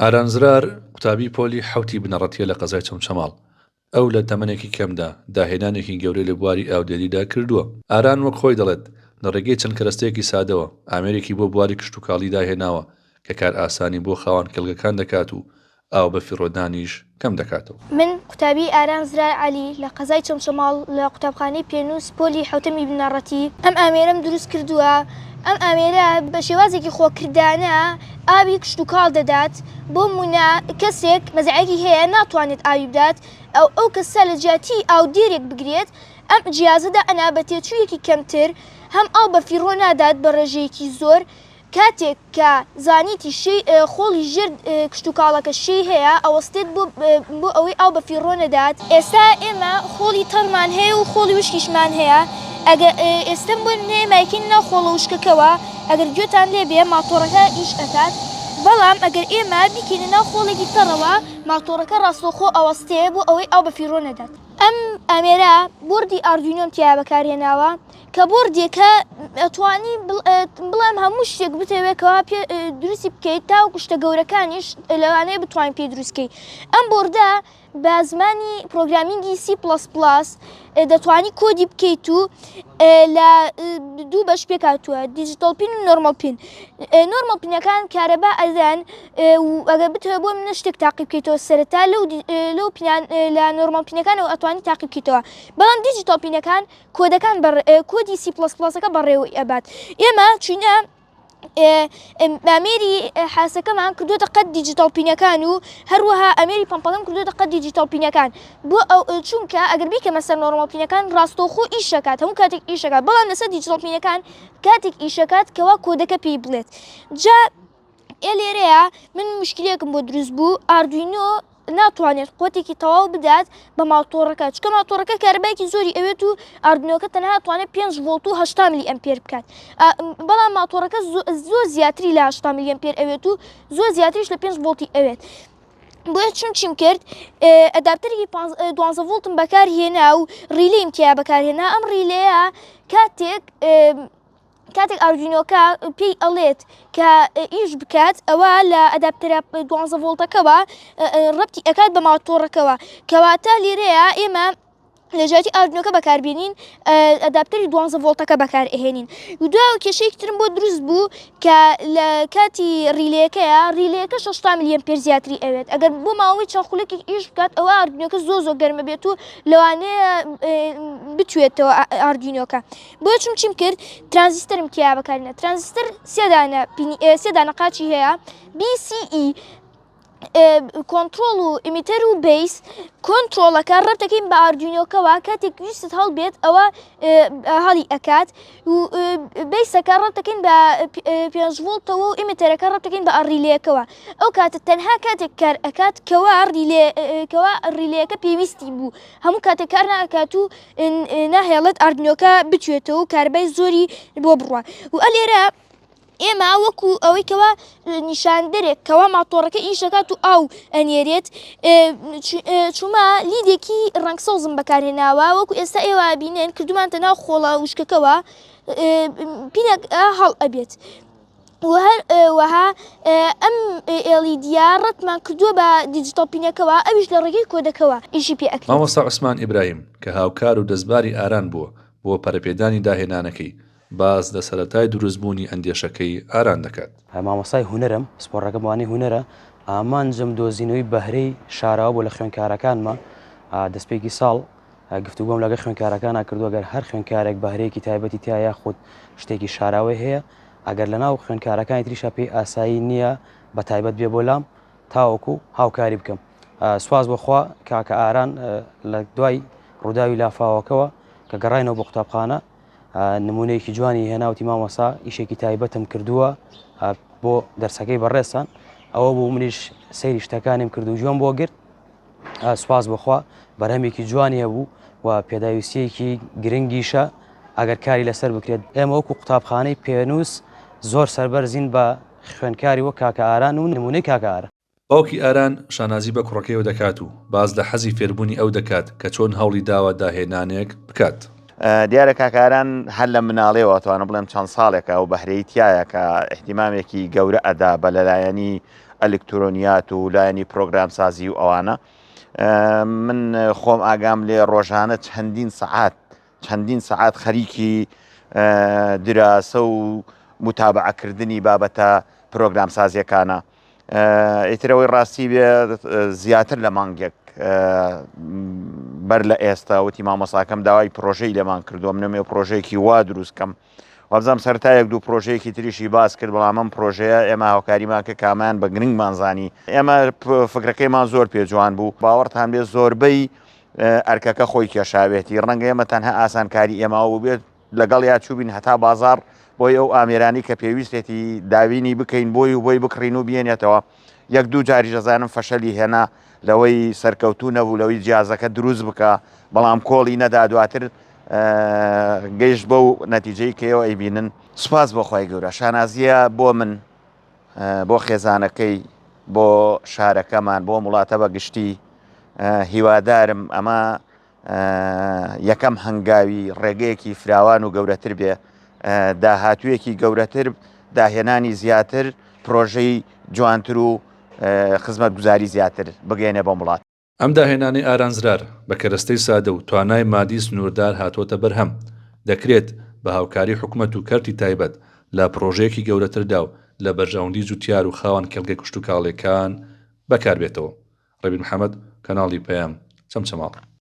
ئارانزرار قوتابی پۆلی حوتی بنەڕەتیە لە قەزای چەمچەماڵ. ئەو لە تەمەنێکی کەمدا داهێنانێکی گەورەی لە بواری ئاودێریدا کردووە. ئاران وەک خۆی دەڵێت لە ڕێگەی چەند کەرەستەیەکی سادەوە ئامێرێکی بۆ بواری کشتتوکاڵی داهێناوە کە کار ئاسانی بۆ خاوان کەلگەکان دەکات و ئاو بە فیڕۆدانیش کەم دەکاتەوە. من قوتابی ئارانزرار عەلی لە قەزای چەمچەماڵ لە قوتابخانەی پێنووس پۆلی حوتەمی بنەڕەتی ئەم ئامێرەم دروست کردووە. ئەم ئامێرە بە شێوازێکی خۆکردانە ئاوی کشتتوکاڵ دەدات بۆ مونە کەسێک مەزعەکی هەیە ناتوانێت ئاوی بدات ئەو کەسە لە جیاتی ئاو دێرێک بگرێت ئەم جیازەدا ئەنا بە تێچوویەکی کەمتر هەم ئاو بە فیڕۆ نادات بە ڕێژەیەکی زۆر کاتێک کە زانیتی خۆڵی ژێر کشتتوکاڵەکە شەی هەیە ئەوەستێت بۆ ئەوەی ئاو بە فیڕۆ نەدات. ئێستا ئێمە خۆڵی تەڕمان هەیە و خۆڵی وشکیشمان هەیە. ئەگەر ئێستا بۆ نێمایکین ناو خۆڵە وشکەکەوە ئەگەر گوێتان لێبێ ماتۆڕەکە ئیش ئەکات، بەڵام ئەگەر ئێمە بیکەینە ناو خۆڵێکی تەڕەوە ماتۆڕەکە ڕاستەوخۆ ئەوەستەیە بۆ ئەوەی ئاو بە فیڕۆ نەدات. ئەم ئامێرە بۆردی ئاردوینۆم تیا بەکارهێناوە کە بۆردێکە ئەتوانی بڵام هەموو شتێک بتەوێتەوە دروستی بکەیت تا شتە گەورەکانیش لەوانەیە بتوانین پێی دروستکەی. ئەم بۆردە بە زمانی پرۆگرامینگی C++ دەتوانی کۆدی بکەیت و لە دوو بەش پێکاتووە دیجیتال پین و نۆرمال پین. نۆرمال پینەکان کارەبا ئەدەن ئەگەر بتەوە بۆ منە شتێک تاقی بکەیتەوە سەرەتا لەو پینان لە نۆرمال پینەکانەوە ئەتوانی تاقی بکەیتەوە، بەڵام دیجیتال پینەکان کۆدەکان کۆدی C++ەکە بەڕێوەی ئەبات. ئێمە چینە ئەمێری حاسەکەمان کردوتە قەت دیجیتال پینەکان و هەروەها ئەمێری پەمپەڵم کردوتە قەت دیجیتال پینەکان بۆ ئەو چونکە ئەگەر بیکەمە سەر نۆرمال پینەکان ڕاستەوخۆ ئیشەکات هەموو کاتێک ئیشەکات، بەڵام لەسەر دیجیتال پینەکان کاتێک ئیشەکات کەوا کۆدەکە پێی بڵێت. جا لێرەیە من مشکلێکم بۆ دروست بوو ئاردوینۆ ناتوانێت قوتێکی تەواو بدات بە ماتۆڕەکە چکە ماتۆڕەکە کارەبایکی زۆری ئەوێت و ئاردوینۆکە تەنها توانێت 5 ڤۆلت و 8 میلی ئەمپێر بکات، بەڵام ماتۆڕەکە زۆر زیاتری لە 8 میلی ئەمپێر ئەوێت و زۆر زیاتریش لە 5 ڤۆلتی ئەوێت. بۆیە چیم کرد ئەداپتەرێکی 12 ڤۆلتم بەکارهێنا و ڕیلەیم تیا بەکارهێنا. ئەم ڕیلەیە کاتێک ئاردوینۆکە پێی ئەڵێت کە ئیش بکات ئەوە لە ئەداپتەرە 12 ڤۆلتەکەەوە ڕەبتی ئەکات بە ماتۆڕەکەەوە، کەواتە لێرەیە ئێمە لە جاتی ئاردوینۆکە بەکاربێنین ئەداپتەری 12 ڤۆلتەکە بەکار ئەهێنین. دوای کێشەیەکی ترم بۆ دروست بوو کە لە کاتی ڕیلەیەکە 6 میلی ئەمپێر زیاتری ئەوێت، ئەگەر بۆ ماوەی چەند خولێکی ئیش بکات ئەوە ئاردوینۆکە زۆر گەرمە بێت و لەوانەیە بتوێتەوە ئاردوینۆکە. بۆ چیم کرد ترانزیستەرم تیا بەکارێنە. ترانزیستەر سێ دانە قاچی هەیە BCE کۆنترۆڵ و ئیمیتەر و بیس. کۆنترۆڵەکە ڕەبتەکەین بە ئاردوینۆکەوە کاتێک ویست هەڵبێت ئەوە هەڵی ئەکات و بیسەکە ڕەبتەکەین بە 5 ڤۆلتەوە و ئیمیتەرەکە ڕەبتەکەین بە ڕیلەیەکەوە. ئەو کاتە تەنها کاتێک کار ئەکات کەوا ڕیلەیەکە پێویستی بوو هەموو کاتێک کار ناکات و ناهێڵێت ئاردوینۆکە بتوێتەوە و کاربای زۆری بۆ بڕوە. و ئەلێرە ئێمە وەکو ئەوەی کەوا نیشاندەرێک کەوا ماتۆڕەکە ئیشەکات و ئاو ئەنێرێت چوومە لیدێکی ڕەنگسەوزم بەکارهێناوە وەکو ئێستا ئێوە بینێن کردومانتە ناو خۆڵە وشکەکەەوە پینەک هەڵ ئەبێت. وەها ئەم ئێلیدیا ڕەتمان کردووە بە دیجیتال پینەکەەوە ئەویش لە ڕێگەی کۆدەکەەوە ئیشی پێ ئەکرێت. مامۆستا عوسمان ئیبراهیم کە هاوکار و دەستباری ئاران بووە بۆ پەرەپێدانی داهێنانەکەی باز لە سەرەتای دروستبوونی ئەندێشەکەی ئاران دەکات. مامۆستای هونەرم سپۆڕەکەم وانەی هونەرە ئامانجم دۆزینەوەی بەهرەی شاراوە بۆ لە خوێنکارەکانمە دەستپێکی ساڵ گفتوگۆم لەگە خوێنکارەکانە کردووە گەر هەر خوێنکارێک بەهرەیەکی تایبەتی تایە خودت شتێکی شاراوی هەیە ئەگەر لەناو خوێنکارەکانی تریشە پێی ئاسایی نییە بە تایبەت بێ بۆ لام تاوەکو هاوکاری بکەم. سواز بۆخوا کاکە ئاران لە دوای ڕووداوی لافاوەکەوە کە گەڕاینەوە بۆ قوتابخانە نمونەیەکی جوانی هێناوتی مامۆستا ئیشێکی تایبەتم کردووە بۆ دەرسەکەی بەڕێستان ئەوە بوو منیش سەیری شتەکانیم کرد و جوان بۆ گرت. سواز بخوا بەرهەمێکی جوانی هەبوو و پێداویستیەکی گرنگیشە ئەگەر کاری لەسەر بکرێت. ئێمە وەکو قوتابخانەی پێنووس زۆر سەربەرزین بە خوێنکاری وەک کاکە ئاران و نمونەی کاکە ئاران. باوکی ئاران شانازی بە کوڕەکەیەوە دەکات و باز لە حەزی فێربوونی ئەو دەکات کە چۆن هەوڵی داوە داهێنانێک بکات. دیارە کاکاران هەر لە مناڵێەوە توانە بڵێم چەند ساڵێکە و بەهرەی تایە کە احتیمامێکی گەورە ئەدا بە لەلایەنی ئەلکترۆنیات و لایەنی پرۆگرام سازی و ئەوانە من خۆم ئاگام لێ ڕۆژانە چەندین سەعات خەریکی دراسە و متابعەکردنی بابەتە پرۆگرام سازیەکانە. ئیترەوەی ڕاستی بێ زیاتر لە مانگێک بەر لە ئێستا وتی مامۆساکەم داوای پرۆژەی لێمان کردووە منەمێ پرۆژەیەکی وا دروستکەم وابزانام سەرتا 1-2 پرۆژەیەکی تریشی باس کرد بەڵام ئەم پرۆژەیە ئێمە هاوکاریمان کە کامیان بە گرنگمانزانی ئێمە فکرەکەیمان زۆر پێجوان بوو باوەڕتان بێت زۆربەی ئەرکەکە خۆی کێشاوێتی ڕەنگە ئێمە تەنها ئاسانکاری ئێماوە بێت لەگەڵ یا چوبین هەتا بازار بۆی ئەو ئامێرانی کە پێویستێتی داوینی بکەین بۆی بکڕین و بێنێتەوە 1-2 جاری ژەزانم فەشەلی هێنا لەوەی سەرکەوتوو نەبوو لەوەی جیازەکە دروست بکە بەڵام کۆڵی نەدا دواتر گەیشت بەو نەتیجەی کەەوە ئەیبینن. سوپاس بۆ خۆی گەورە شانازیە بۆ من بۆ خێزانەکەی بۆ شارەکەمان بۆ وڵاتە بە گشتی هیوادارم ئەمە یەکەم هەنگاوی ڕێگەیەکی فراوان و گەورەتر بێ داهاتوویەکی گەورەتر داهێنانی زیاتر پرۆژەی جوانتر و خزمەت گوزاری زیاتر بگەێنێ بۆ وڵات. ئەم داهێنانی ئارانزرار بە کەرەستەی سادە و توانای مادی سنووردار هاتوۆتە بەرهەم دەکرێت بە هاوکاری حکوومەت و کەرتی تایبەت لە پرۆژەیەکی گەورەتردا و لە بەرژەوەندی جوتیار و خاوەن کێڵگەی کوشت و کاڵەکان بەکاربێتەوە. ڕەبین محەممەد کەناڵی پەیام چەمچەماڵ.